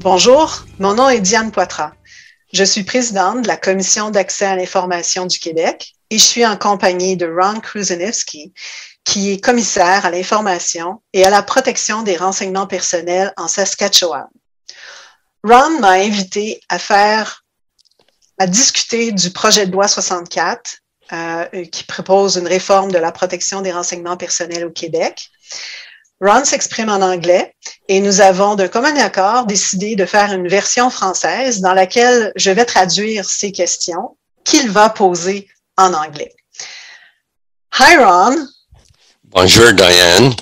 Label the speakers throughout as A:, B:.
A: Bonjour, mon nom est Diane Poitras. Je suis présidente de la Commission d'accès à l'information du Québec et je suis en compagnie de Ron Kruszenewski, qui est commissaire à l'information et à la protection des renseignements personnels en Saskatchewan. Ron m'a invité à discuter du projet de loi 64 qui propose une réforme de la protection des renseignements personnels au Québec. Ron s'exprime en anglais et nous avons d'un commun accord décidé de faire une version française dans laquelle je vais traduire ces questions qu'il va poser en anglais. Hi Ron.
B: Bonjour Diane.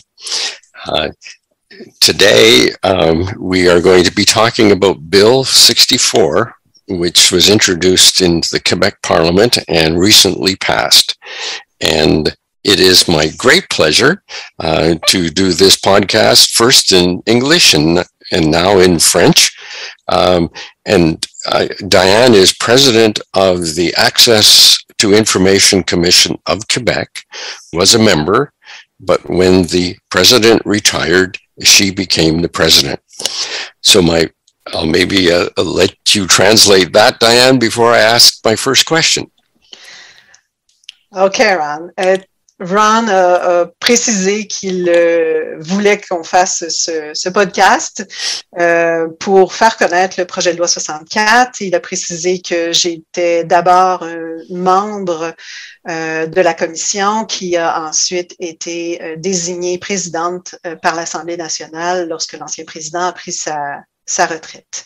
B: Today we are going to be talking about Bill 64, which was introduced into the Quebec Parliament and recently passed. And it is my great pleasure to do this podcast first in English and now in French. Diane is president of the Access to Information Commission of Quebec, was a member, but when the president retired, she became the president. So I'll maybe let you translate that, Diane, before I ask my first question.
A: Okay, Ron. Ron a précisé qu'il voulait qu'on fasse ce podcast pour faire connaître le projet de loi 64. Il a précisé que j'étais d'abord membre de la commission qui a ensuite été désignée présidente par l'Assemblée nationale lorsque l'ancien président a pris sa retraite.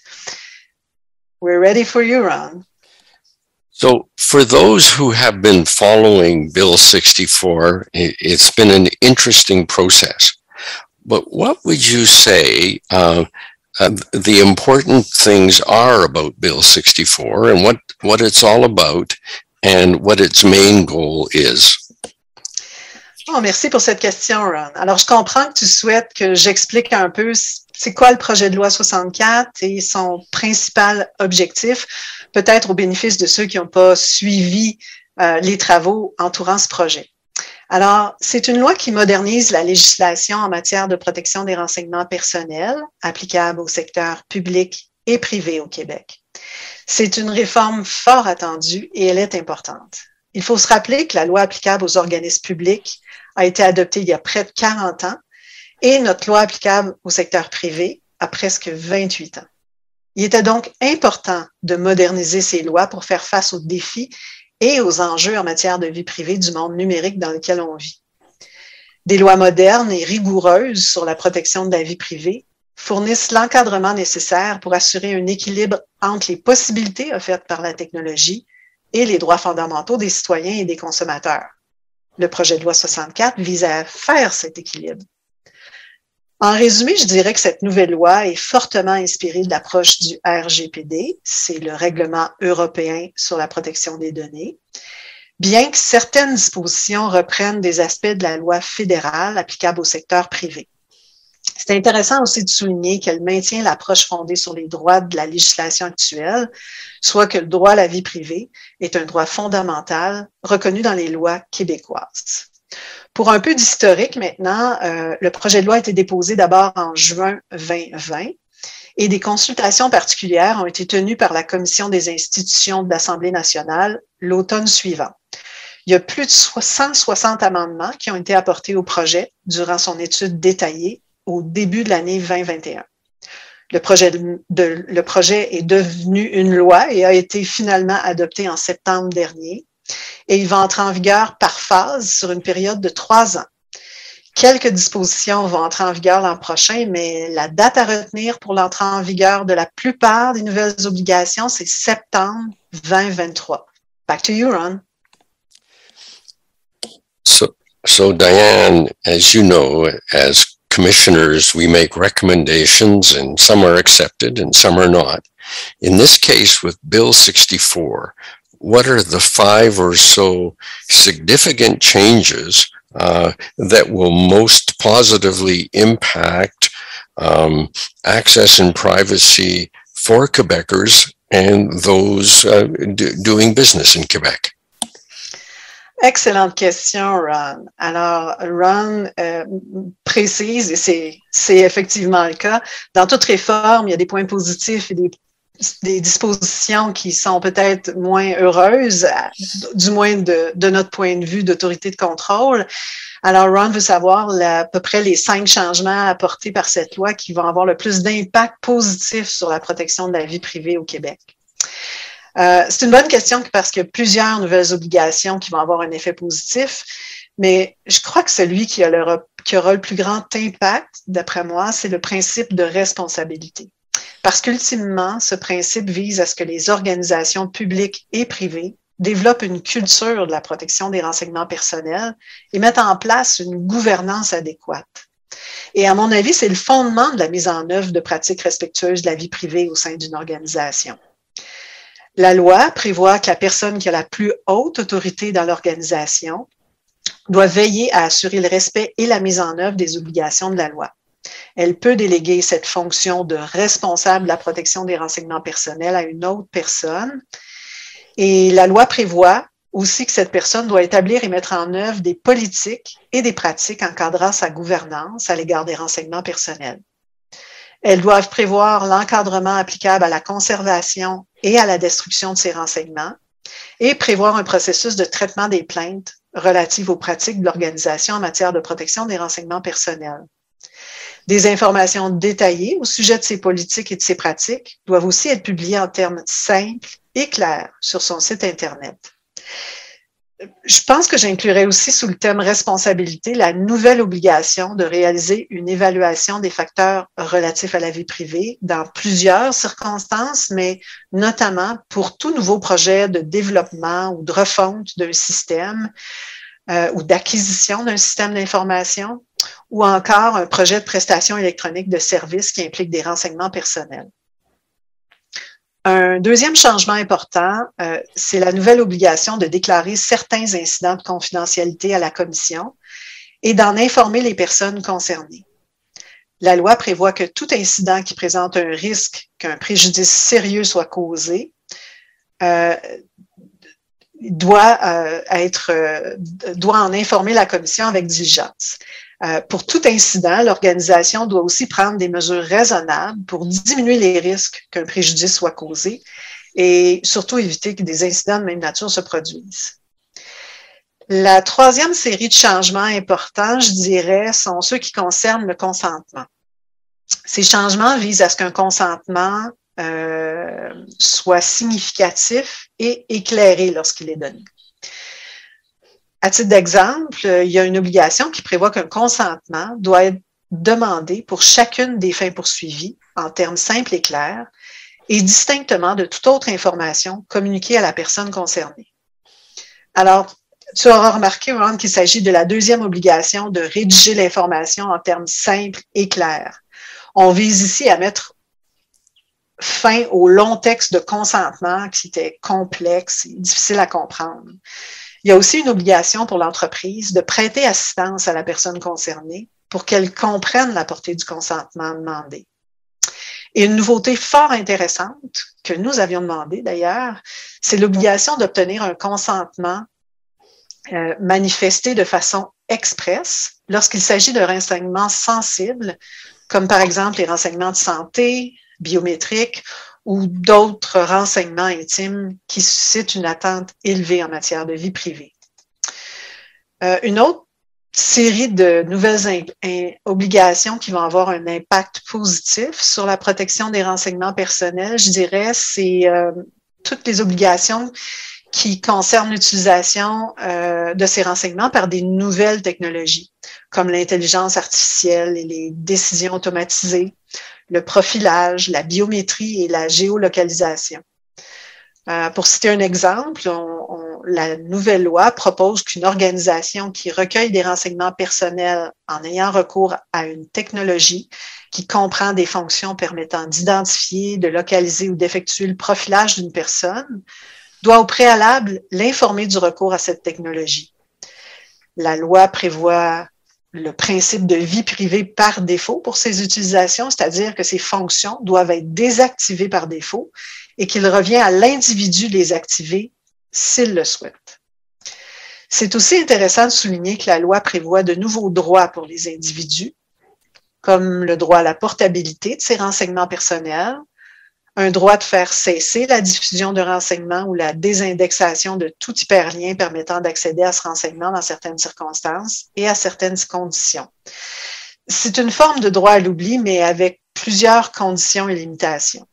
A: We're ready for you, Ron.
B: So for those who have been following Bill 64, it's been an interesting process. But what would you say the important things are about Bill 64 and what it's all about and what its main goal is?
A: Oh, merci pour cette question, Ron. Alors, je comprends que tu souhaites que j'explique un peu c'est quoi le projet de loi 64 et son principal objectif, peut-être au bénéfice de ceux qui n'ont pas suivi les travaux entourant ce projet. Alors, c'est une loi qui modernise la législation en matière de protection des renseignements personnels applicable au secteur public et privé au Québec. C'est une réforme fort attendue et elle est importante. Il faut se rappeler que la loi applicable aux organismes publics a été adoptée il y a près de 40 ans et notre loi applicable au secteur privé a presque 28 ans. Il était donc important de moderniser ces lois pour faire face aux défis et aux enjeux en matière de vie privée du monde numérique dans lequel on vit. Des lois modernes et rigoureuses sur la protection de la vie privée fournissent l'encadrement nécessaire pour assurer un équilibre entre les possibilités offertes par la technologie et les droits fondamentaux des citoyens et des consommateurs. Le projet de loi 64 vise à faire cet équilibre. En résumé, je dirais que cette nouvelle loi est fortement inspirée de l'approche du RGPD, c'est le règlement européen sur la protection des données, bien que certaines dispositions reprennent des aspects de la loi fédérale applicable au secteur privé. C'est intéressant aussi de souligner qu'elle maintient l'approche fondée sur les droits de la législation actuelle, soit que le droit à la vie privée est un droit fondamental reconnu dans les lois québécoises. Pour un peu d'historique maintenant, le projet de loi a été déposé d'abord en juin 2020 et des consultations particulières ont été tenues par la Commission des institutions de l'Assemblée nationale l'automne suivant. Il y a plus de 160 amendements qui ont été apportés au projet durant son étude détaillée au début de l'année 2021. Le projet est devenu une loi et a été finalement adopté en septembre dernier et il va entrer en vigueur par phase sur une période de 3 ans. Quelques dispositions vont entrer en vigueur l'an prochain, mais la date à retenir pour l'entrée en vigueur de la plupart des nouvelles obligations, c'est septembre 2023. Back to you, Ron.
B: So Diane, as you know, as commissioners, we make recommendations and some are accepted and some are not. In this case with Bill 64, what are the 5 or so significant changes that will most positively impact access and privacy for Quebecers and those doing business in Quebec?
A: Excellente question, Ron. Alors, Ron précise, et c'est effectivement le cas, dans toute réforme, il y a des points positifs et des dispositions qui sont peut-être moins heureuses, du moins de notre point de vue d'autorité de contrôle. Alors, Ron veut savoir à peu près les 5 changements apportés par cette loi qui vont avoir le plus d'impact positif sur la protection de la vie privée au Québec. C'est une bonne question parce qu'il y a plusieurs nouvelles obligations qui vont avoir un effet positif, mais je crois que celui qui aura le plus grand impact, d'après moi, c'est le principe de responsabilité. Parce qu'ultimement, ce principe vise à ce que les organisations publiques et privées développent une culture de la protection des renseignements personnels et mettent en place une gouvernance adéquate. Et à mon avis, c'est le fondement de la mise en œuvre de pratiques respectueuses de la vie privée au sein d'une organisation. La loi prévoit que la personne qui a la plus haute autorité dans l'organisation doit veiller à assurer le respect et la mise en œuvre des obligations de la loi. Elle peut déléguer cette fonction de responsable de la protection des renseignements personnels à une autre personne. Et la loi prévoit aussi que cette personne doit établir et mettre en œuvre des politiques et des pratiques encadrant sa gouvernance à l'égard des renseignements personnels. Elles doivent prévoir l'encadrement applicable à la conservation et à la destruction de ces renseignements et prévoir un processus de traitement des plaintes relatives aux pratiques de l'organisation en matière de protection des renseignements personnels. Des informations détaillées au sujet de ces politiques et de ces pratiques doivent aussi être publiées en termes simples et clairs sur son site Internet. Je pense que j'inclurais aussi sous le thème responsabilité la nouvelle obligation de réaliser une évaluation des facteurs relatifs à la vie privée dans plusieurs circonstances, mais notamment pour tout nouveau projet de développement ou de refonte d'un système ou d'acquisition d'un système d'information ou encore un projet de prestation électronique de services qui implique des renseignements personnels. Un deuxième changement important, c'est la nouvelle obligation de déclarer certains incidents de confidentialité à la Commission et d'en informer les personnes concernées. La loi prévoit que tout incident qui présente un risque qu'un préjudice sérieux soit causé doit en informer la Commission avec diligence. Pour tout incident, l'organisation doit aussi prendre des mesures raisonnables pour diminuer les risques qu'un préjudice soit causé et surtout éviter que des incidents de même nature se produisent. La troisième série de changements importants, je dirais, sont ceux qui concernent le consentement. Ces changements visent à ce qu'un consentement soit significatif et éclairé lorsqu'il est donné. À titre d'exemple, il y a une obligation qui prévoit qu'un consentement doit être demandé pour chacune des fins poursuivies en termes simples et clairs et distinctement de toute autre information communiquée à la personne concernée. Alors, tu auras remarqué, Ron, qu'il s'agit de la deuxième obligation de rédiger l'information en termes simples et clairs. On vise ici à mettre fin au long texte de consentement qui était complexe et difficile à comprendre. Il y a aussi une obligation pour l'entreprise de prêter assistance à la personne concernée pour qu'elle comprenne la portée du consentement demandé. Et une nouveauté fort intéressante que nous avions demandé d'ailleurs, c'est l'obligation d'obtenir un consentement manifesté de façon expresse lorsqu'il s'agit de renseignements sensibles, comme par exemple les renseignements de santé, biométriques ou d'autres renseignements intimes qui suscitent une attente élevée en matière de vie privée. Une autre série de nouvelles obligations qui vont avoir un impact positif sur la protection des renseignements personnels, je dirais, c'est toutes les obligations qui concernent l'utilisation de ces renseignements par des nouvelles technologies, comme l'intelligence artificielle et les décisions automatisées, le profilage, la biométrie et la géolocalisation. Pour citer un exemple, la nouvelle loi propose qu'une organisation qui recueille des renseignements personnels en ayant recours à une technologie qui comprend des fonctions permettant d'identifier, de localiser ou d'effectuer le profilage d'une personne doit au préalable l'informer du recours à cette technologie. La loi prévoit le principe de vie privée par défaut pour ces utilisations, c'est-à-dire que ces fonctions doivent être désactivées par défaut et qu'il revient à l'individu de les activer s'il le souhaite. C'est aussi intéressant de souligner que la loi prévoit de nouveaux droits pour les individus, comme le droit à la portabilité de ces renseignements personnels, un droit de faire cesser la diffusion de renseignements ou la désindexation de tout hyperlien permettant d'accéder à ce renseignement dans certaines circonstances et à certaines conditions. C'est une forme de droit à l'oubli, mais avec plusieurs conditions et limitations.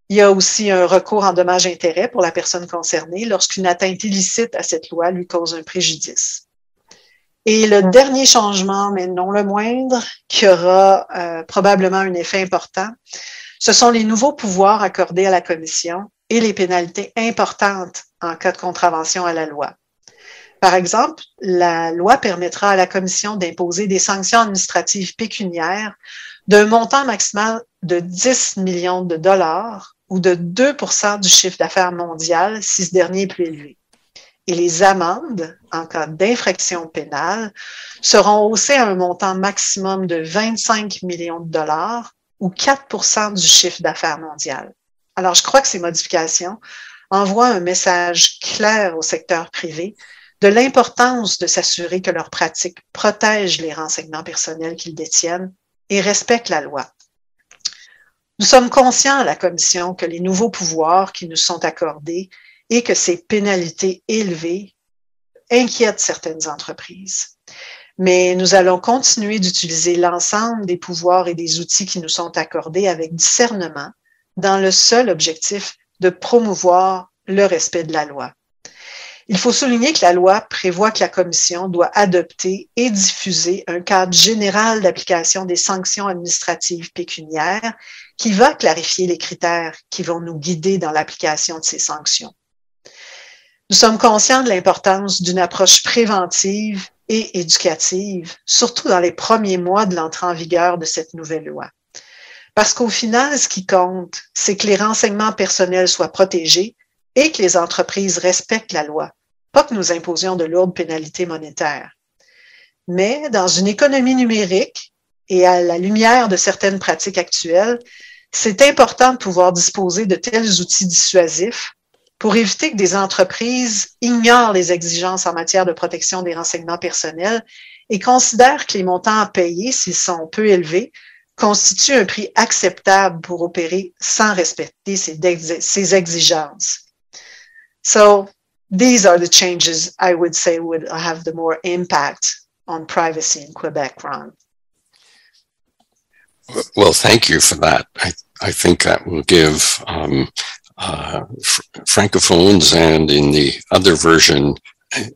A: Il y a aussi un recours en dommages-intérêts pour la personne concernée lorsqu'une atteinte illicite à cette loi lui cause un préjudice. Et le dernier changement, mais non le moindre, qui aura probablement un effet important, ce sont les nouveaux pouvoirs accordés à la Commission et les pénalités importantes en cas de contravention à la loi. Par exemple, la loi permettra à la Commission d'imposer des sanctions administratives pécuniaires d'un montant maximal de 10 millions de dollars ou de 2% du chiffre d'affaires mondial si ce dernier est plus élevé. Et les amendes, en cas d'infraction pénale, seront haussées à un montant maximum de 25 millions de dollars ou 4% du chiffre d'affaires mondial. Alors, je crois que ces modifications envoient un message clair au secteur privé de l'importance de s'assurer que leurs pratiques protègent les renseignements personnels qu'ils détiennent et respectent la loi. Nous sommes conscients à la Commission que les nouveaux pouvoirs qui nous sont accordés et que ces pénalités élevées inquiètent certaines entreprises. Mais nous allons continuer d'utiliser l'ensemble des pouvoirs et des outils qui nous sont accordés avec discernement dans le seul objectif de promouvoir le respect de la loi. Il faut souligner que la loi prévoit que la Commission doit adopter et diffuser un cadre général d'application des sanctions administratives pécuniaires qui va clarifier les critères qui vont nous guider dans l'application de ces sanctions. Nous sommes conscients de l'importance d'une approche préventive et éducative, surtout dans les premiers mois de l'entrée en vigueur de cette nouvelle loi. Parce qu'au final, ce qui compte, c'est que les renseignements personnels soient protégés et que les entreprises respectent la loi, pas que nous imposions de lourdes pénalités monétaires. Mais dans une économie numérique et à la lumière de certaines pratiques actuelles, c'est important de pouvoir disposer de tels outils dissuasifs pour éviter que des entreprises ignorent les exigences en matière de protection des renseignements personnels et considèrent que les montants à payer, s'ils sont peu élevés, constituent un prix acceptable pour opérer sans respecter ces exigences. So, these are the changes I would say would have the more impact on privacy in Quebec, Ron.
B: Well, thank you for that. I think that will give Francophones and in the other version,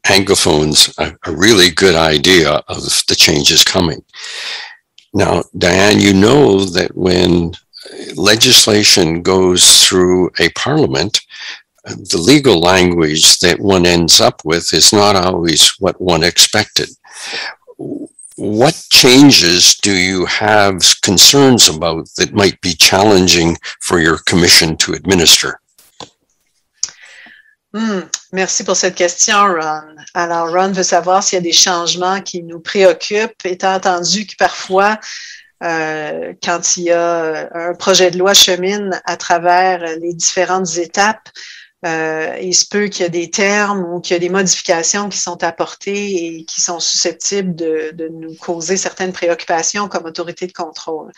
B: Anglophones, a really good idea of the changes coming. Now, Diane, you know that when legislation goes through a parliament, the legal language that one ends up with is not always what one expected. What changes do you have concerns about that might be challenging for your commission to administer?
A: Merci pour cette question, Ron. Alors, Ron veut savoir s'il y a des changements qui nous préoccupent, étant entendu que parfois, quand il y a un projet de loi chemine à travers les différentes étapes, il se peut qu'il y a des termes ou qu'il y a des modifications qui sont apportées et qui sont susceptibles de nous causer certaines préoccupations comme autorité de contrôle.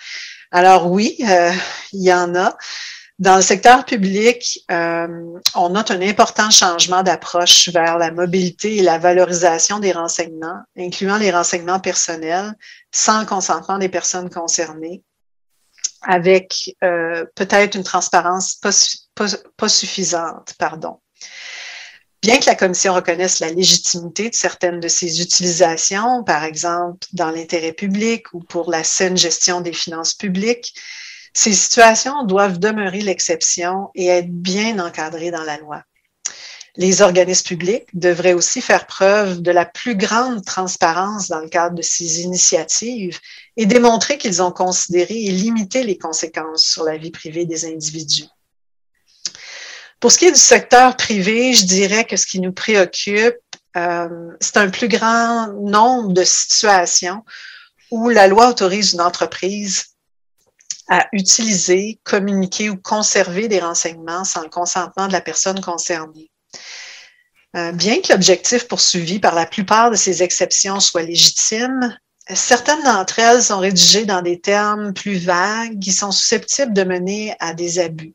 A: Alors oui, il y en a. Dans le secteur public, on note un important changement d'approche vers la mobilité et la valorisation des renseignements, incluant les renseignements personnels, sans le consentement des personnes concernées, avec peut-être une transparence pas suffisante, pardon. Bien que la Commission reconnaisse la légitimité de certaines de ces utilisations, par exemple dans l'intérêt public ou pour la saine gestion des finances publiques, ces situations doivent demeurer l'exception et être bien encadrées dans la loi. Les organismes publics devraient aussi faire preuve de la plus grande transparence dans le cadre de ces initiatives et démontrer qu'ils ont considéré et limité les conséquences sur la vie privée des individus. Pour ce qui est du secteur privé, je dirais que ce qui nous préoccupe, c'est un plus grand nombre de situations où la loi autorise une entreprise à utiliser, communiquer ou conserver des renseignements sans le consentement de la personne concernée. Bien que l'objectif poursuivi par la plupart de ces exceptions soit légitime, certaines d'entre elles sont rédigées dans des termes plus vagues qui sont susceptibles de mener à des abus.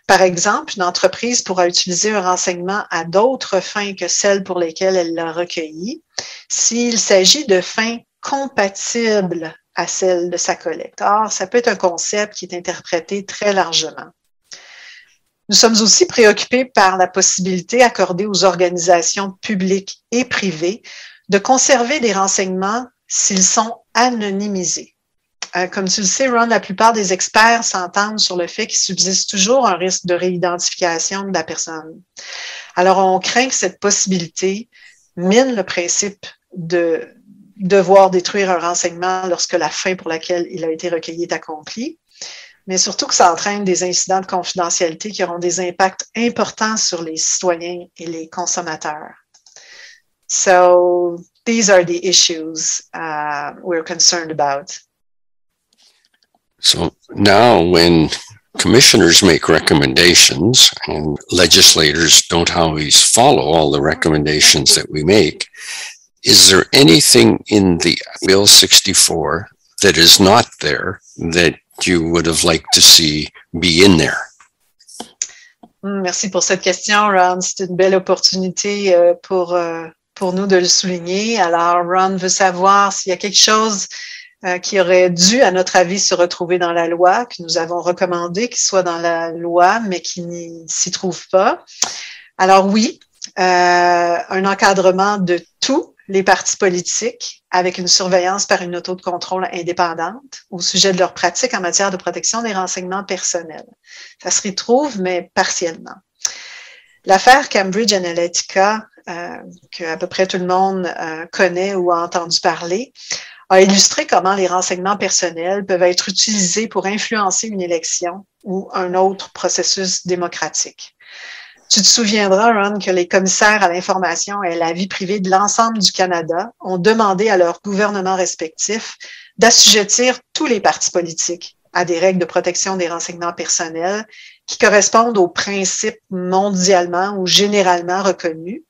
A: Par exemple, une entreprise pourra utiliser un renseignement à d'autres fins que celles pour lesquelles elle l'a recueilli s'il s'agit de fins compatibles à celles de sa collecte. Or, ça peut être un concept qui est interprété très largement. Nous sommes aussi préoccupés par la possibilité accordée aux organisations publiques et privées de conserver des renseignements s'ils sont anonymisés. Comme tu le sais, Ron, la plupart des experts s'entendent sur le fait qu'il subsiste toujours un risque de réidentification de la personne. Alors, on craint que cette possibilité mine le principe de devoir détruire un renseignement lorsque la fin pour laquelle il a été recueilli est accomplie, mais surtout que ça entraîne des incidents de confidentialité qui auront des impacts importants sur les citoyens et les consommateurs. So, these are the issues we're concerned about.
B: So now when commissioners make recommendations and legislators don't always follow all the recommendations that we make, is there anything in the Bill 64 that is not there that you would have liked to see be in there?
A: Merci pour cette question, Ron. C'est une belle opportunité pour nous de le souligner. Alors, Ron veut savoir s'il y a quelque chose qui aurait dû, à notre avis, se retrouver dans la loi, que nous avons recommandé qu'il soit dans la loi, mais qui n'y s'y trouve pas. Alors oui, un encadrement de tous les partis politiques avec une surveillance par une auto de contrôle indépendante au sujet de leurs pratiques en matière de protection des renseignements personnels. Ça se retrouve, mais partiellement. L'affaire Cambridge Analytica, que à peu près tout le monde connaît ou a entendu parler, a illustré comment les renseignements personnels peuvent être utilisés pour influencer une élection ou un autre processus démocratique. Tu te souviendras, Ron, que les commissaires à l'information et à la vie privée de l'ensemble du Canada ont demandé à leurs gouvernements respectifs d'assujettir tous les partis politiques à des règles de protection des renseignements personnels qui correspondent aux principes mondialement ou généralement reconnus,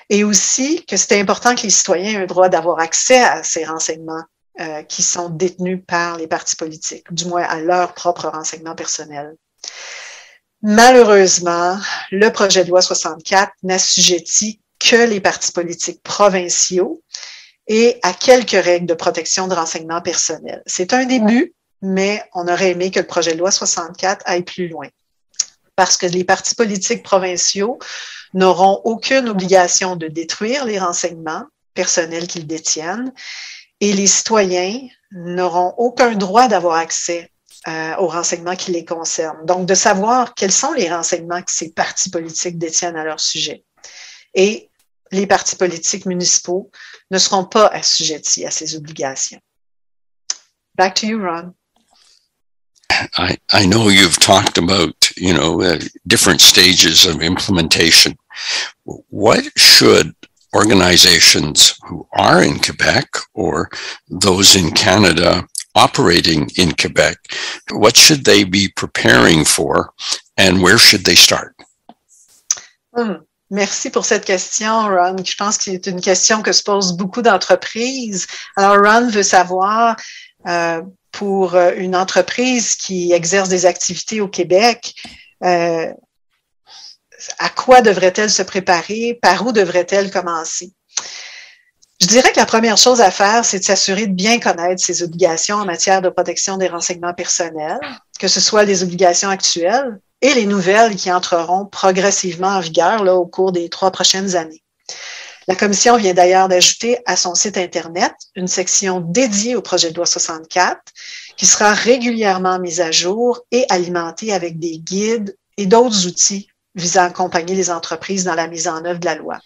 A: et aussi que c'était important que les citoyens aient un droit d'avoir accès à ces renseignements qui sont détenus par les partis politiques, du moins à leurs propres renseignements personnels. Malheureusement, le projet de loi 64 n'assujettit que les partis politiques provinciaux et à quelques règles de protection de renseignements personnels. C'est un début, mais on aurait aimé que le projet de loi 64 aille plus loin. Parce que les partis politiques provinciaux n'auront aucune obligation de détruire les renseignements personnels qu'ils détiennent et les citoyens n'auront aucun droit d'avoir accès aux renseignements qui les concernent. Donc, de savoir quels sont les renseignements que ces partis politiques détiennent à leur sujet. Et les partis politiques municipaux ne seront pas assujettis à ces obligations. Back to you, Ron.
B: I know you've talked about, different stages of implementation. What should organizations who are in Quebec or those in Canada operating in Quebec, what should they be preparing for and where should they start?
A: Merci pour cette question, Ron. Je pense que c'est une question que se posent beaucoup d'entreprises. Alors, Ron veut savoir, pour une entreprise qui exerce des activités au Québec, à quoi devrait-elle se préparer? Par où devrait-elle commencer? Je dirais que la première chose à faire, c'est de s'assurer de bien connaître ses obligations en matière de protection des renseignements personnels, que ce soit les obligations actuelles et les nouvelles qui entreront progressivement en vigueur au cours des 3 prochaines années. La Commission vient d'ailleurs d'ajouter à son site Internet une section dédiée au projet de loi 64 qui sera régulièrement mise à jour et alimentée avec des guides et d'autres outils visant à accompagner les entreprises dans la mise en œuvre de la loi.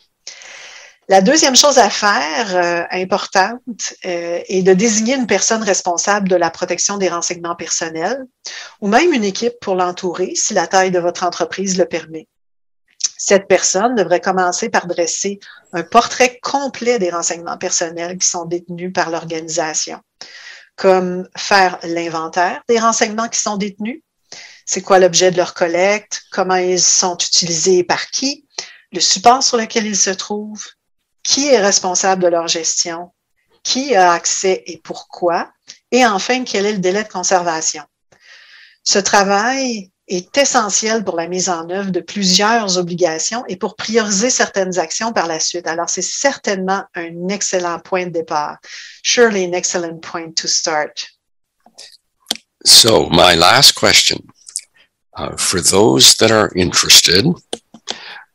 A: La deuxième chose à faire, importante, est de désigner une personne responsable de la protection des renseignements personnels ou même une équipe pour l'entourer si la taille de votre entreprise le permet. Cette personne devrait commencer par dresser un portrait complet des renseignements personnels qui sont détenus par l'organisation, comme faire l'inventaire des renseignements qui sont détenus, c'est quoi l'objet de leur collecte, comment ils sont utilisés et par qui, le support sur lequel ils se trouvent, qui est responsable de leur gestion, qui a accès et pourquoi, et enfin, quel est le délai de conservation. Ce travail est essentiel pour la mise en œuvre de plusieurs obligations et pour prioriser certaines actions par la suite. Alors, c'est certainement un excellent point de départ. Surely an excellent point to start.
B: So, my last question, for those that are interested,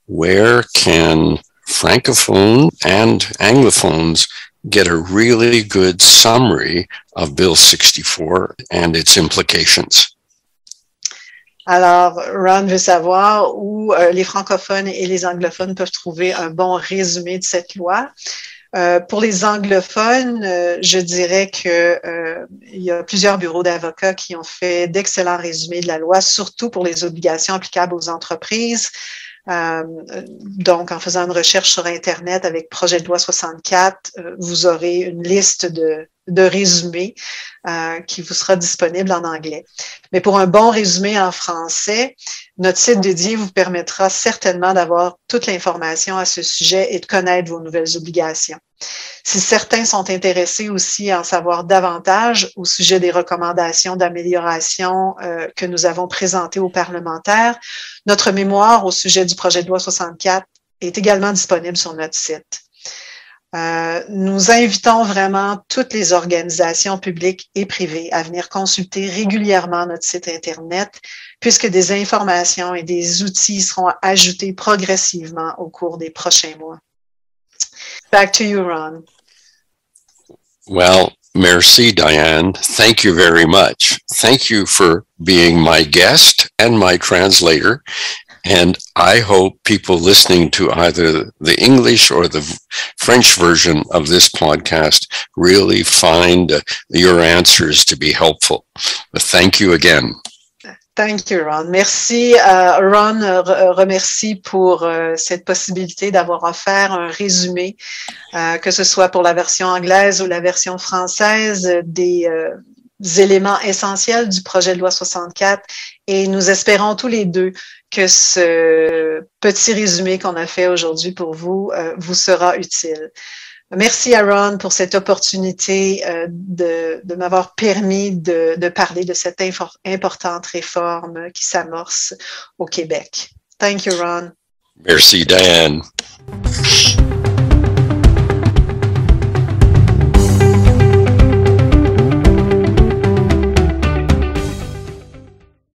B: where can Francophone and Anglophones get a really good summary of Bill 64 and its implications?
A: Alors, Ron veut savoir où les francophones et les anglophones peuvent trouver un bon résumé de cette loi. Pour les anglophones, je dirais que il y a plusieurs bureaux d'avocats qui ont fait d'excellents résumés de la loi, surtout pour les obligations applicables aux entreprises. Donc, en faisant une recherche sur Internet avec Projet de loi 64, vous aurez une liste de résumés qui vous sera disponible en anglais. Mais pour un bon résumé en français, notre site dédié vous permettra certainement d'avoir toute l'information à ce sujet et de connaître vos nouvelles obligations. Si certains sont intéressés aussi à en savoir davantage au sujet des recommandations d'amélioration que nous avons présentées aux parlementaires, notre mémoire au sujet du projet de loi 64 est également disponible sur notre site. Nous invitons vraiment toutes les organisations publiques et privées à venir consulter régulièrement notre site Internet, puisque des informations et des outils seront ajoutés progressivement au cours des prochains mois. Back to you, Ron.
B: Well, merci, Diane. Thank you very much. Thank you for being my guest and my translator. And I hope people listening to either the English or the French version of this podcast really find your answers to be helpful. But thank you again.
A: Thank you, Ron. Merci. Ron remercie pour cette possibilité d'avoir offert un résumé, que ce soit pour la version anglaise ou la version française, des éléments essentiels du projet de loi 64. Et nous espérons tous les deux que ce petit résumé qu'on a fait aujourd'hui pour vous vous sera utile. Merci à Ron pour cette opportunité de m'avoir permis de parler de cette importante réforme qui s'amorce au Québec. Thank you, Ron.
B: Merci, Diane.